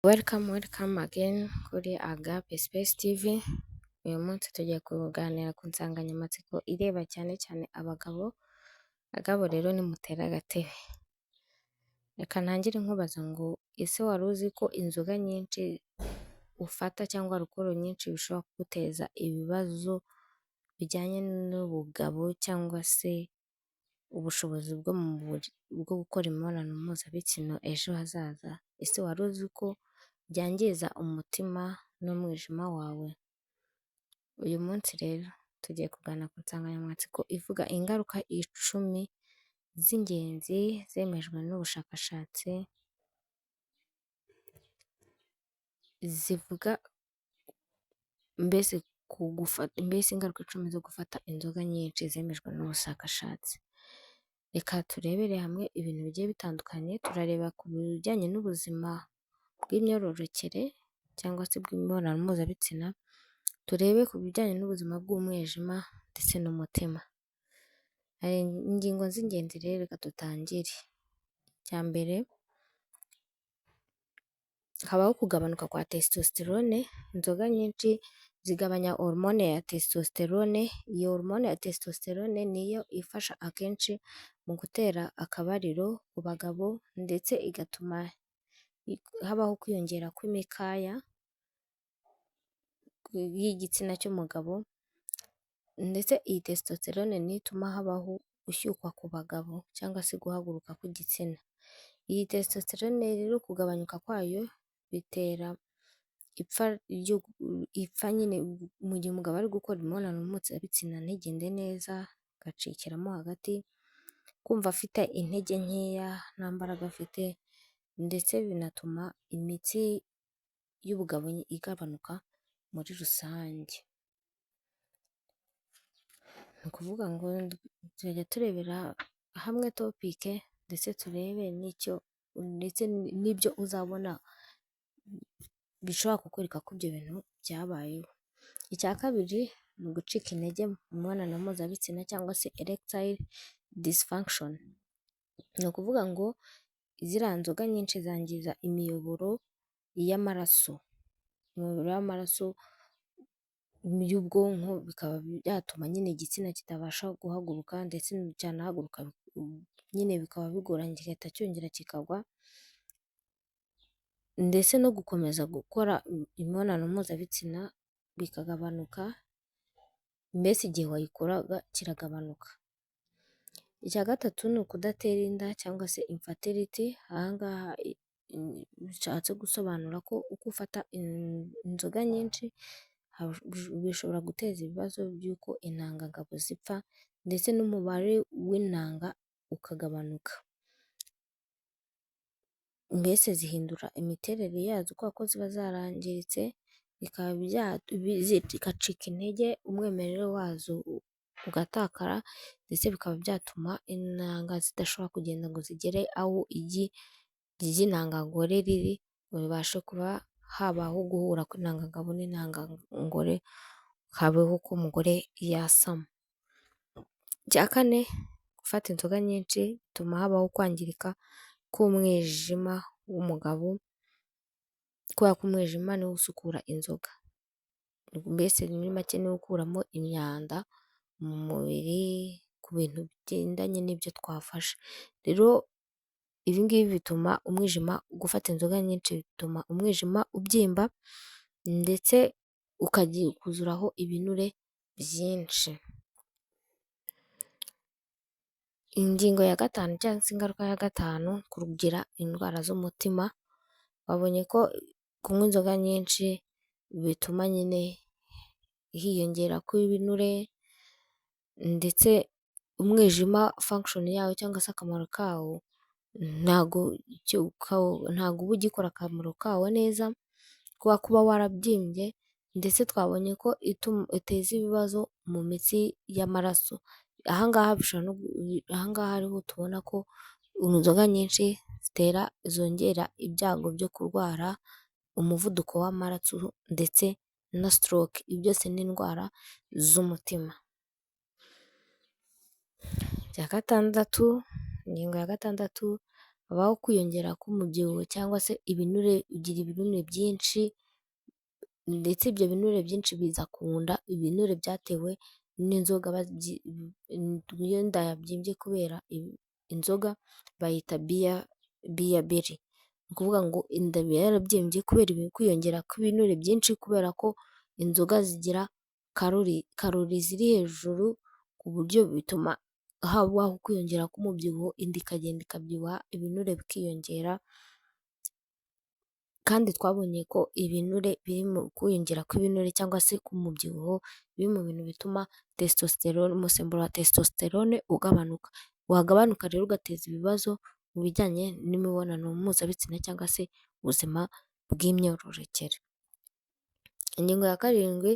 Welcome again kuri Agape Space TV. Uyu munsi tugiye kuganira ku nsanganyamatsiko ireba cyane cyane abagabo. Abagabo rero nimutera agatebe. Reka ntangire nkubaza ngo ese wari uzi ko inzoga nyinshi ufata cyangwa alcohol nyinshi bishobora kuguteza ibibazo bijyanye n'ubugabo cyangwa se ubushobozi bwo gukora imibonano mpuzabitsina ejo hazaza? Ese wari uzi ko byangiza umutima n'umwijima wawe? Uyu munsi rero tugiye kuganira ku nsanganyamatsiko ivuga ingaruka 10 z'ingenzi zemejwe n'ubushakashatsi zivuga mbese ingaruka 10 zo gufata inzoga nyinshi zemejwe n'ubushakashatsi. Reka turebere hamwe ibintu bigiye bitandukanye. Turareba ku bijyanye n'ubuzima bw'imyororokere cyangwa se bw'imibonano mpuzabitsina, turebe ku bijyanye n'ubuzima bw'umwijima ndetse n'umutima. Hari ingingo z'ingenzi rero, reka dutangire. Icya mbere, habaho kugabanuka kwa testosterone. Inzoga nyinshi zigabanya hormone ya testosterone. Iyo hormone ya testosterone niyo ifasha akenshi mu gutera akabariro ku bagabo ndetse igatuma habaho kwiyongera kw'imikaya y'igitsina cy'umugabo, ndetse iyi testosterone niyo ituma habaho gushyukwa ku bagabo cyangwa se guhaguruka kw'igitsina. Iyi testosterone rero kugabanyuka kwayo bitera ipfa nyine mu gihe umugabo ari gukora imibonano mpuzabitsina ntigende neza, agacikiramo hagati, kumva afite intege nkeya, nta mbaraga afite, ndetse binatuma imitsi y'ubugabo igabanuka muri rusange. Ni ukuvuga ngo tuzajya turebera hamwe topike ndetse turebe n'ibyo uzabona bishobora kukwereka ko ibyo bintu byabayeho. Icya kabiri ni ugucika intege mu mibonano mpuzabitsina cyangwa se erectile dysfunction. Ni ukuvuga ngo ziriya nzoga nyinshi zangiza imiyoboro y'amaraso y'ubwonko, bikaba byatuma nyine igitsina kitabasha guhaguruka, ndetse cyanahaguruka nyine bikaba bigoranye, kigahita cyongera kikagwa, ndetse no gukomeza gukora imibonano mpuzabitsina bikagabanuka, mbese igihe wayikoraga kiragabanuka. Icya gatatu ni ukudatera inda cyangwa se infertility. Ahangaha bishatse gusobanura ko uko ufata inzoga nyinshi bishobora guteza ibibazo by'uko intangangabo zipfa ndetse n'umubare w'intanga ukagabanuka, mbese zihindura imiterere yazo kubera ko ziba zarangiritse, zigacika intege, umwimerere wazo ugatakara, ndetse bikaba byatuma intanga zidashobora kugenda ngo zigere aho igi ry'intangangore riri, ngo bibashe kuba habaho guhura kw'intangangabo n'intangangore, habeho ko umugore yasama. Icya kane, gufata inzoga nyinshi bituma habaho kwangirika k'umwijima w'umugabo, kubera ko umwijima niwo usukura inzoga, mbese muri make niwo ukuramo imyanda mu mubiri ku bintu bigendanye n'ibyo twafashe. Rero ibi ngibi bituma gufata inzoga nyinshi bituma umwijima ubyimba, ndetse ukuzuraho ibinure byinshi. Ingingo ya gatanu cyangwa se ingaruka ya gatanu, kugira indwara z'umutima. Babonye ko kunywa inzoga nyinshi bituma nyine hiyongera kw'ibinure, ndetse umwijima function yawo cyangwa se akamaro kawo ntago uba ugikora akamaro kawo neza, kuba warabyimbye, ndetse twabonye ko iteza ibibazo mu mitsi y'amaraso. Ahangaha ariho tubona ko inzoga nyinshi zongera ibyago byo kurwara umuvuduko w'amaraso ndetse na stroke. Ibi byose ni indwara z'umutima. Ingingo ya gatandatu, habaho kwiyongera k'umubyibuho cyangwa se ibinure, ugira ibinure byinshi ndetse ibyo binure byinshi biza ku nda, ibinure byatewe n'inzoga iyo inda yabyimbye kubera inzoga bayita biyaberi, ni ukuvuga ngo inda iba yarabyimbye kubera kwiyongera kw'ibinure byinshi kubera ko inzoga zigira karori ziri hejuru ku buryo bituma habaho kwiyongera k'umubyibuho, inda ikagenda ikabyibuha, ibinure bikiyongera kandi twabonye ko ibinure biri mu kwiyongera kw'ibinure cyangwa se k'umubyibuho biri mu bintu bituma testosterone, umusemburo wa testosterone ugabanuka, wagabanuka rero ugateza ibibazo mu bijyanye n'imibonano mpuzabitsina cyangwa se ubuzima bw'imyororokere. Ingingo ya karindwi,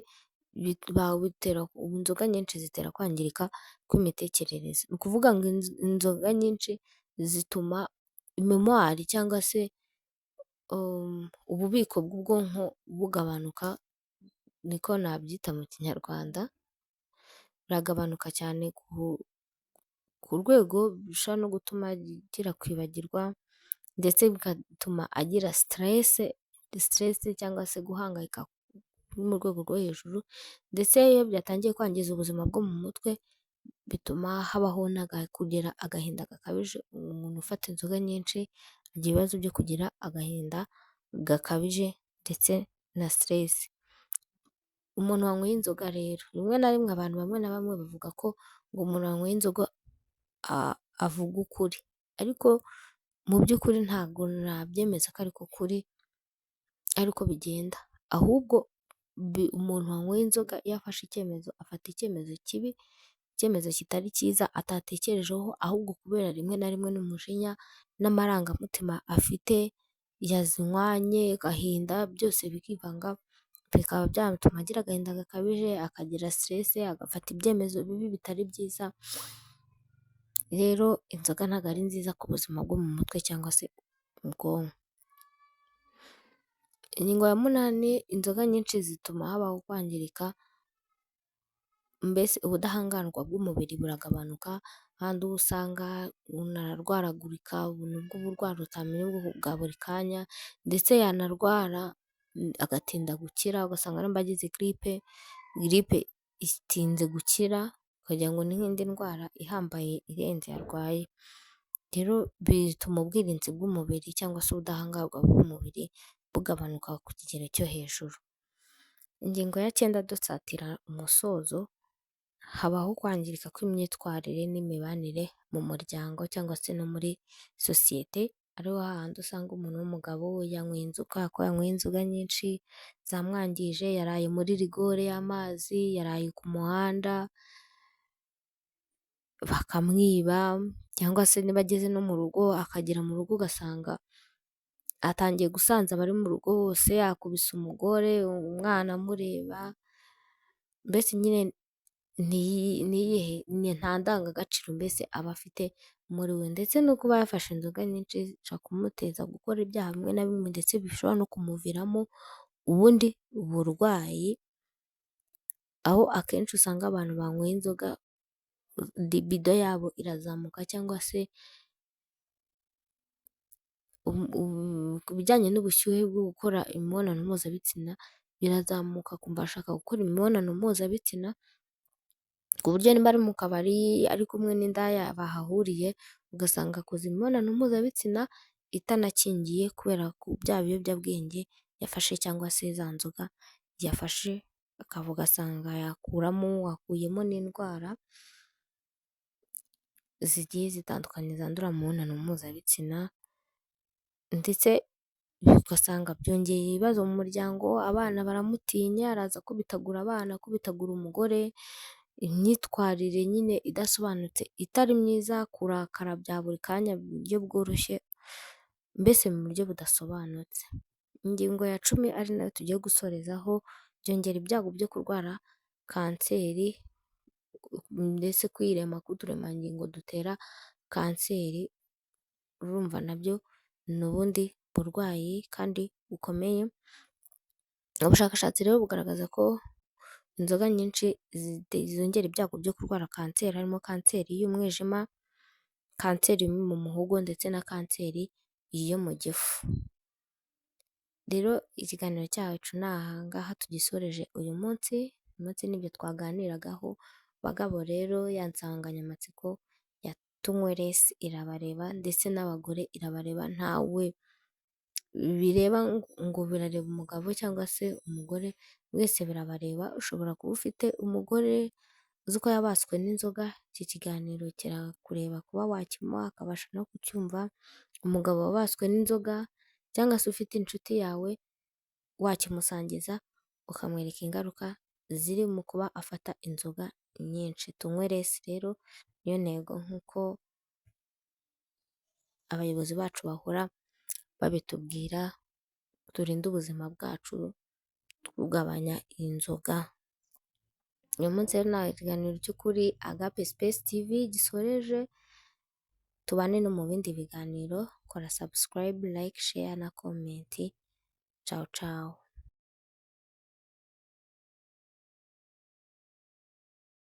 inzoga nyinshi zitera kwangirika kw'imitekerereze, ni ukuvuga ngo inzoga nyinshi zituma memwari cyangwa se ububiko bw'ubwonko bugabanuka, niko nabyita mu kinyarwanda, buragabanuka cyane ku rwego bishobora no gutuma agira kwibagirwa ndetse bigatuma agira siterese cyangwa se guhangayika mu rwego rwo hejuru, ndetse iyo byatangiye kwangiza ubuzima bwo mu mutwe bituma habaho kugira agahinda gakabije. Umuntu ufata inzoga nyinshi agira ibibazo byo kugira agahinda gakabije ndetse na siteresi. Umuntu wanyweye inzoga rero, rimwe na rimwe abantu bamwe na bamwe bavuga ko ngo umuntu wanyweye inzoga avuga ukuri, ariko mu by'ukuri ntabwo nabyemeza ko ariko kuri ariko bigenda, ahubwo umuntu wanyweye inzoga iyo afashe icyemezo afata icyemezo kibi, icyemezo kitari cyiza atatekerejeho, ahubwo kubera rimwe na rimwe n'umujinya n'amarangamutima afite yazinywanye, agahinda byose bikivanga bikaba byatuma agira agahinda gakabije, akagira siterese, agafata ibyemezo bibi bitari byiza. Rero inzoga ntabwo ari nziza ku buzima bwo mu mutwe cyangwa se ubwonko. Ingingo ya munani, inzoga nyinshi zituma habaho kwangirika, mbese ubudahangarwa bw'umubiri buragabanuka, kandi uba usanga umuntu ararwaragurika, ubuntu bw'uburwayi utamenya ubwoko bwa buri kanya, ndetse yanarwara agatinda gukira, ugasanga nimba agize giripe itinze gukira, ukagira ngo ni nk'indi ndwara ihambaye irenze yarwaye. Rero bituma ubwirinzi bw'umubiri cyangwa se ubudahangarwa bw'umubiri bugabanuka ku kigero cyo hejuru. Ingingo ya cyenda, dusatira umusozo, habaho kwangirika kw'imyitwarire n'imibanire mu muryango cyangwa se no muri sosiyete, ariho hahandi usanga umuntu w'umugabo yanyweye inzoga, ko yanyweye inzoga nyinshi zamwangije, yaraye muri rigore y'amazi, yaraye ku muhanda bakamwiba, cyangwa se niba ageze no mu rugo, akagera mu rugo ugasanga atangiye gusanza abari mu rugo bose, yakubise umugore, umwana amureba, mbese nyine nta ndangagaciro mbese aba afite muri we, ndetse no kuba yafashe inzoga nyinshi zishobora kumuteza gukora ibyaha bimwe na bimwe, ndetse bishobora no kumuviramo ubundi burwayi, aho akenshi usanga abantu banyweye inzoga libido yabo irazamuka, cyangwa se ku bijyanye n'ubushyuhe bwo gukora imibonano mpuzabitsina birazamuka, akumva ashaka gukora imibonano mpuzabitsina, ku buryo niba ari mu kabari ari kumwe n'indaya bahahuriye, ugasanga akoze imibonano mpuzabitsina itanakingiye kubera ko bya biyobyabwenge yafashe cyangwa se za nzoga yafashe, ugasanga akuyemo n'indwara zigiye zitandukanye zandurira mu mibonano mpuzabitsina, ndetse ugasanga byongeye ibibazo mu muryango, abana baramutinya, araza akubitagura abana, akubitagura umugore, imyitwarire nyine idasobanutse itari myiza, kurakara bya buri kanya mu buryo bworoshye, mbese mu buryo budasobanutse. Ingingo ya cumi ari nayo tugiye gusorezaho, byongera ibyago byo kurwara kanseri, ndetse kwirema k'uturemangingo dutera kanseri, urumva nabyo ni ubundi burwayi kandi bukomeye. Ubushakashatsi rero bugaragaza ko inzoga nyinshi zongera ibyago byo kurwara kanseri, harimo kanseri y'umwijima, kanseri yo mu muhogo ndetse na kanseri yo mu gifu. Rero ikiganiro cyacu ni aha ngaha tugisoreje uyu munsi, nibyo twaganiragaho. Bagabo rero ya nsanganyamatsiko ya tunywe less irabareba ndetse n'abagore irabareba, ntawe bireba ngo birareba umugabo cyangwa se umugore, mwese birabareba. Ushobora kuba ufite umugore uzi ko yabaswe n'inzoga, iki kiganiro kirakureba kuba wakimuha akabasha no kucyumva. Umugabo wabaswe n'inzoga cyangwa se ufite inshuti yawe, wakimusangiza ukamwereka ingaruka ziri mu kuba afata inzoga nyinshi. Tunywe less rero niyo ntego, nk'uko abayobozi bacu bahora babitubwira, turinde ubuzima bwacu tugabanya inzoga. Uyu munsi rero nta ikiganiro cyo kuri Agape Space TV gisoreje. Tubane no mu bindi biganiro, kora subscribe, like, share na comment. Ciao ciao.